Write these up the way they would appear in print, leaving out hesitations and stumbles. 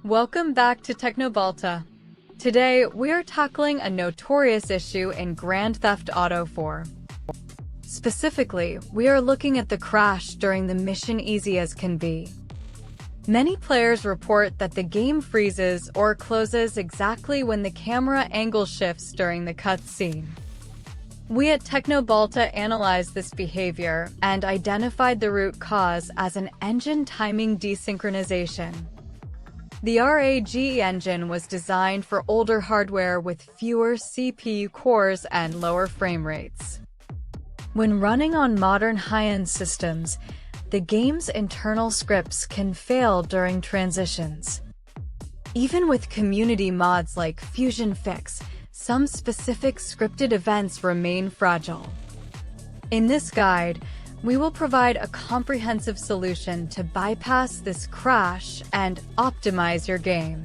Welcome back to Teknobalta. Today, we are tackling a notorious issue in Grand Theft Auto 4. Specifically, we are looking at the crash during the mission Easy as Can Be. Many players report that the game freezes or closes exactly when the camera angle shifts during the cutscene. We at Teknobalta analyzed this behavior and identified the root cause as an engine timing desynchronization. The RAGE engine was designed for older hardware with fewer CPU cores and lower frame rates. When running on modern high-end systems, the game's internal scripts can fail during transitions. Even with community mods like Fusion Fix, some specific scripted events remain fragile. In this guide, we will provide a comprehensive solution to bypass this crash and optimize your game.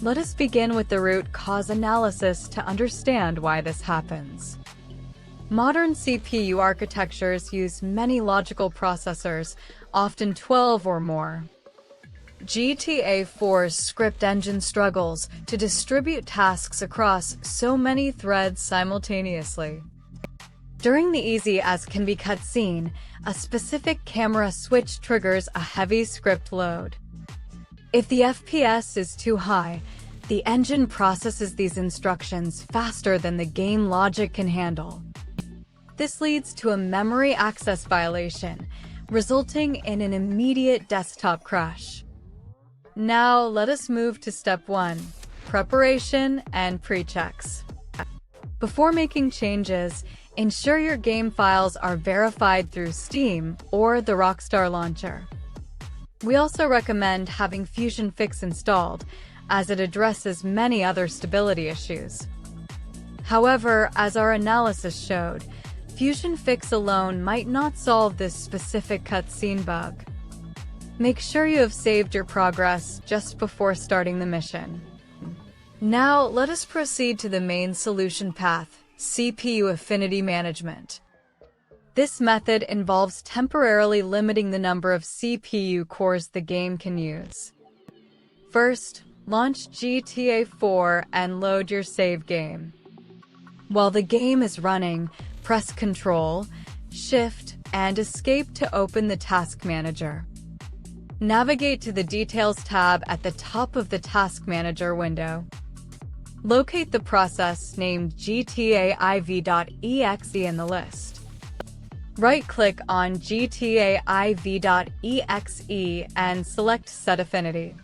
Let us begin with the root cause analysis to understand why this happens. Modern CPU architectures use many logical processors, often 12 or more. GTA 4's script engine struggles to distribute tasks across so many threads simultaneously. During the Easy as Can Be cutscene, a specific camera switch triggers a heavy script load. If the FPS is too high, the engine processes these instructions faster than the game logic can handle. This leads to a memory access violation, resulting in an immediate desktop crash. Now let us move to step 1, preparation and pre-checks. Before making changes, ensure your game files are verified through Steam or the Rockstar launcher. We also recommend having Fusion Fix installed, as it addresses many other stability issues. However, as our analysis showed, Fusion Fix alone might not solve this specific cutscene bug. Make sure you have saved your progress just before starting the mission. Now, let us proceed to the main solution path, CPU Affinity Management. This method involves temporarily limiting the number of CPU cores the game can use. First, launch GTA 4 and load your save game. While the game is running, press Ctrl, Shift, and Escape to open the Task Manager. Navigate to the Details tab at the top of the Task Manager window. Locate the process named GTA-IV.exe in the list. Right-click on GTA-IV.exe and select Set Affinity.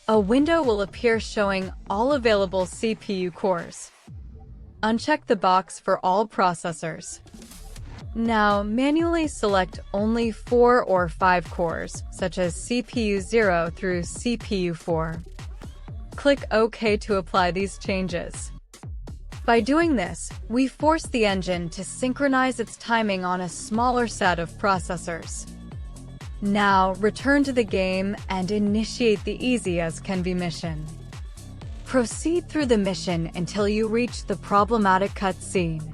A window will appear showing all available CPU cores. Uncheck the box for all processors. Now, manually select only 4 or 5 cores, such as CPU 0 through CPU 4. Click OK to apply these changes. By doing this, we force the engine to synchronize its timing on a smaller set of processors. Now, return to the game and initiate the Easy as Can Be mission. Proceed through the mission until you reach the problematic cutscene.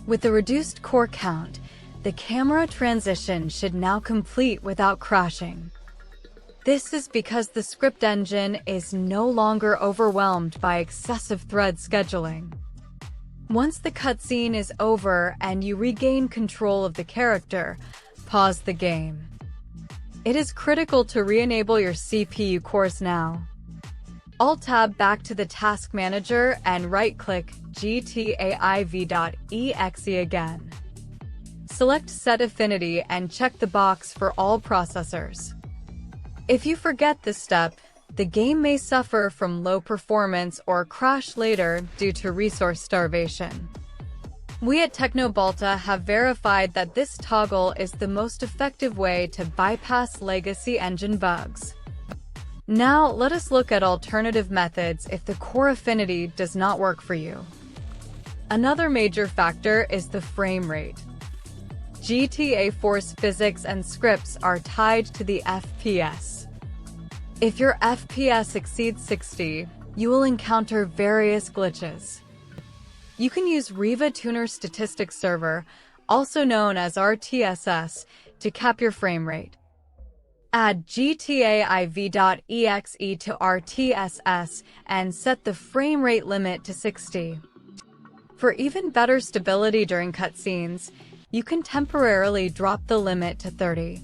With a reduced core count, the camera transition should now complete without crashing. This is because the script engine is no longer overwhelmed by excessive thread scheduling. Once the cutscene is over and you regain control of the character, pause the game. It is critical to re-enable your CPU cores now. Alt-tab back to the Task Manager and right-click GTA-IV.exe again. Select Set Affinity and check the box for all processors. If you forget this step, the game may suffer from low performance or crash later due to resource starvation. We at Teknobalta have verified that this toggle is the most effective way to bypass legacy engine bugs. Now, let us look at alternative methods if the core affinity does not work for you. Another major factor is the frame rate. GTA 4's physics and scripts are tied to the FPS. If your FPS exceeds 60, you will encounter various glitches. You can use RivaTuner Statistics Server, also known as RTSS, to cap your frame rate. Add GTA-IV.exe to RTSS and set the frame rate limit to 60. For even better stability during cutscenes, you can temporarily drop the limit to 30.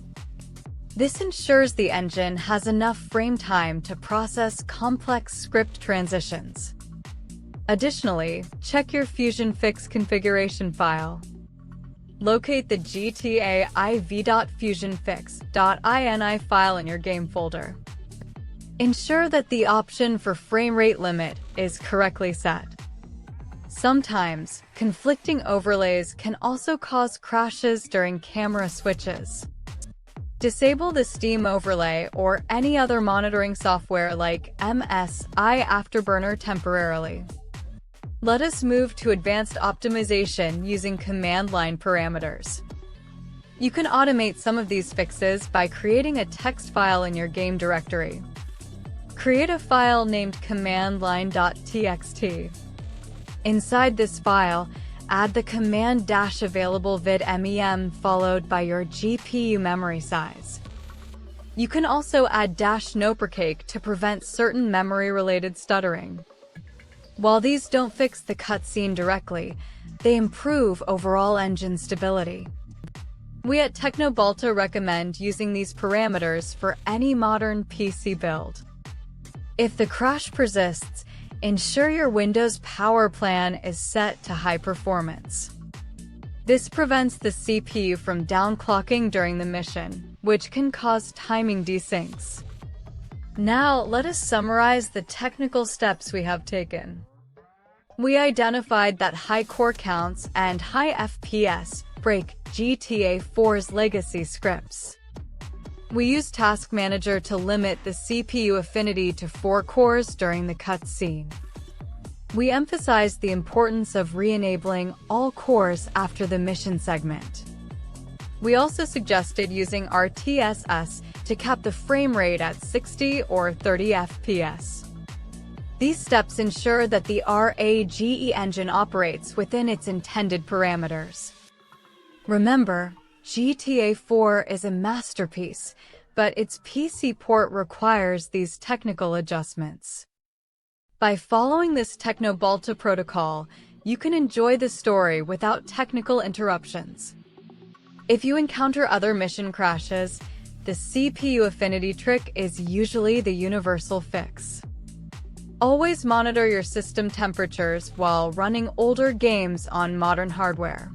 This ensures the engine has enough frame time to process complex script transitions. Additionally, check your Fusion Fix configuration file. Locate the GTA-IV.fusionfix.ini file in your game folder. Ensure that the option for frame rate limit is correctly set. Sometimes, conflicting overlays can also cause crashes during camera switches. Disable the Steam overlay or any other monitoring software like MSI Afterburner temporarily. Let us move to advanced optimization using command line parameters. You can automate some of these fixes by creating a text file in your game directory. Create a file named Commandline.txt. Inside this file, add the command-available vid-mem followed by your GPU memory size. You can also add -noprecache to prevent certain memory-related stuttering. While these don't fix the cutscene directly, they improve overall engine stability. We at Teknobalta recommend using these parameters for any modern PC build. If the crash persists, ensure your Windows power plan is set to high performance. This prevents the CPU from downclocking during the mission, which can cause timing desyncs. Now, let us summarize the technical steps we have taken. We identified that high core counts and high FPS break GTA 4's legacy scripts. We used Task Manager to limit the CPU affinity to 4 cores during the cutscene. We emphasized the importance of re-enabling all cores after the mission segment. We also suggested using RTSS to cap the frame rate at 60 or 30 FPS. These steps ensure that the RAGE engine operates within its intended parameters. Remember, GTA 4 is a masterpiece, but its PC port requires these technical adjustments. By following this Teknobalta protocol, you can enjoy the story without technical interruptions. If you encounter other mission crashes, the CPU affinity trick is usually the universal fix. Always monitor your system temperatures while running older games on modern hardware.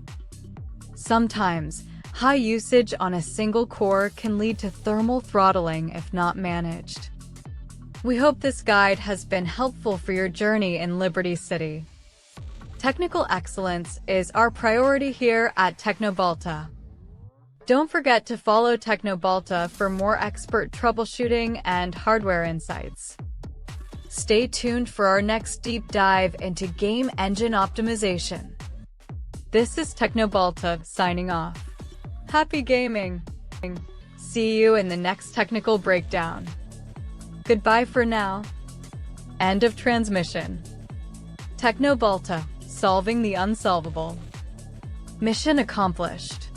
Sometimes, high usage on a single core can lead to thermal throttling if not managed. We hope this guide has been helpful for your journey in Liberty City. Technical excellence is our priority here at Teknobalta. Don't forget to follow Teknobalta for more expert troubleshooting and hardware insights. Stay tuned for our next deep dive into game engine optimization. This is Teknobalta signing off. Happy gaming! See you in the next technical breakdown. Goodbye for now. End of transmission. Teknobalta, solving the unsolvable. Mission accomplished.